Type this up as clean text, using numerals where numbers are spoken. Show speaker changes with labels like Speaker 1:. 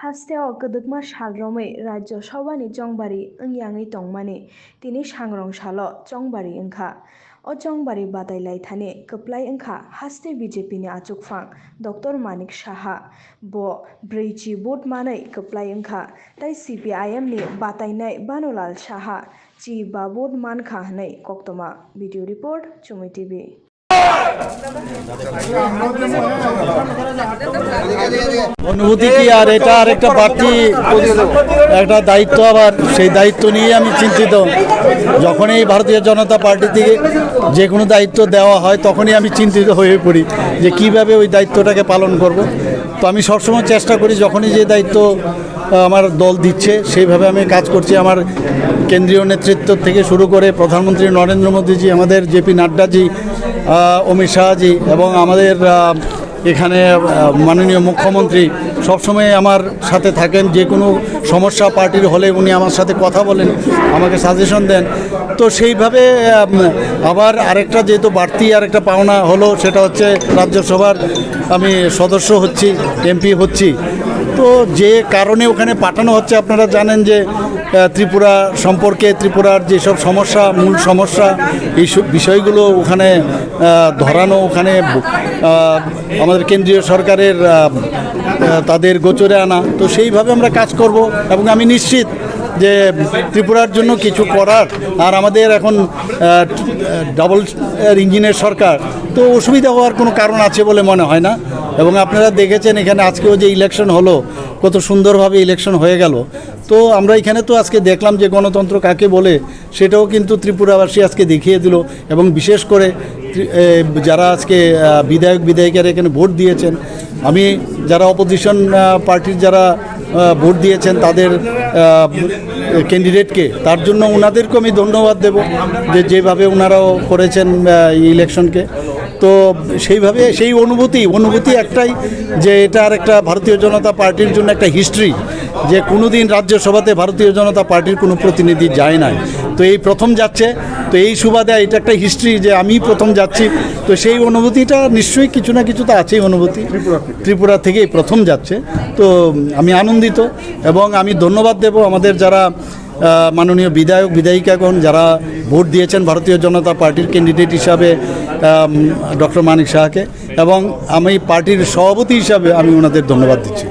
Speaker 1: Hasteo Kadukma Shalrome Rajyasabha Chongbari Batailaimung Tongmani Tini Sangrong Shalo Chongbari Wngkha O Chongbari Batailaimung Kwplai Wngkha Haste BJP ni Achukphang Dr. Manik Saha Bo Breiji Vote Manai Kwplai Wngkha Tai CPIM ni Batainai Banulal Saha Chi Ba Vote Mankha Hanai Koktoma Video Report Chumi TV
Speaker 2: অনুভূতি কি আর এটা আর একটা বাড়তি একটা দায়িত্ব আবার সেই দায়িত্ব নিয়ে আমি চিন্তিত যখনই ভারতীয় জনতা পার্টি থেকে যে কোনো দায়িত্ব দেওয়া হয় তখনই আমি চিন্তিত হয়ে পড়ি যে কিভাবে ওই দায়িত্বটাকে পালন করব। তো আমি সবসময় চেষ্টা করি যখনই যে দায়িত্ব আমার দল দিচ্ছে সেইভাবে আমি কাজ করছি। আমার কেন্দ্রীয় নেতৃত্ব থেকে শুরু করে প্রধানমন্ত্রী নরেন্দ্র মোদীজি, আমাদের জেপি নাড্ডাজি, অমিত শাহজি এবং আমাদের এখানে মাননীয় মুখ্যমন্ত্রী সবসময় আমার সাথে থাকেন। যে কোনো সমস্যা পার্টির হলে উনি আমার সাথে কথা বলেন, আমাকে সাজেশন দেন। তো সেইভাবে আবার আরেকটা যেহেতু বাড়তি আরেকটা পাওনা হলো, সেটা হচ্ছে রাজ্যসভার আমি সদস্য হচ্ছি, এমপি হচ্ছি। তো যে কারণে ওখানে পাঠানো হচ্ছে আপনারা জানেন যে ত্রিপুরা সম্পর্কে, ত্রিপুরার যেসব সমস্যা, মূল সমস্যা, এই বিষয়গুলো ওখানে ধরানো, ওখানে আমাদের কেন্দ্রীয় সরকারের তাদের গোচরে আনা। তো সেইভাবে আমরা কাজ করব এবং আমি নিশ্চিত যে ত্রিপুরার জন্য কিছু করার। আর আমাদের এখন ডাবল ইঞ্জিনের সরকার, তো অসুবিধা হওয়ার কোনো কারণ আছে বলে মনে হয় না। এবং আপনারা দেখেছেন এখানে আজকেও যে ইলেকশন হলো, কত সুন্দরভাবে ইলেকশন হয়ে গেল। তো আমরা এখানে তো আজকে দেখলাম যে গণতন্ত্র কাকে বলে, সেটাও কিন্তু ত্রিপুরাবাসী আজকে দেখিয়ে দিল। এবং বিশেষ করে যারা আজকে বিধায়ক বিধায়িকারা এখানে ভোট দিয়েছেন, আমি যারা অপোজিশন পার্টির যারা ভোট দিয়েছেন তাদের ক্যান্ডিডেটকে, তার জন্য ওনাদেরকে আমি ধন্যবাদ দেব যে যেভাবে ওনারাও করেছেন ইলেকশনকে। তো সেইভাবে সেই অনুভূতি একটাই যে এটা আর একটা ভারতীয় জনতা পার্টির জন্য একটা হিস্ট্রি, যে কোনো দিন রাজ্যসভাতে ভারতীয় জনতা পার্টির কোনো প্রতিনিধি যায় নাই, তো এই প্রথম যাচ্ছে। তো এই সুবাদে এটা একটা হিস্ট্রি যে আমি প্রথম যাচ্ছি। তো সেই অনুভূতিটা নিশ্চয়ই কিছু না কিছু তো আছেই অনুভূতি, ত্রিপুরা থেকেই প্রথম যাচ্ছে। তো আমি আনন্দিত এবং আমি ধন্যবাদ দেব আমাদের যারা মাননীয় বিধায়ক বিধায়িকাগণ যারা ভোট দিয়েছেন ভারতীয় জনতা পার্টির ক্যান্ডিডেট হিসাবে ডক্টর মানিক সাহাকে, এবং আমি পার্টির সভাপতি হিসাবে আমি ওনাদের ধন্যবাদ দিচ্ছি।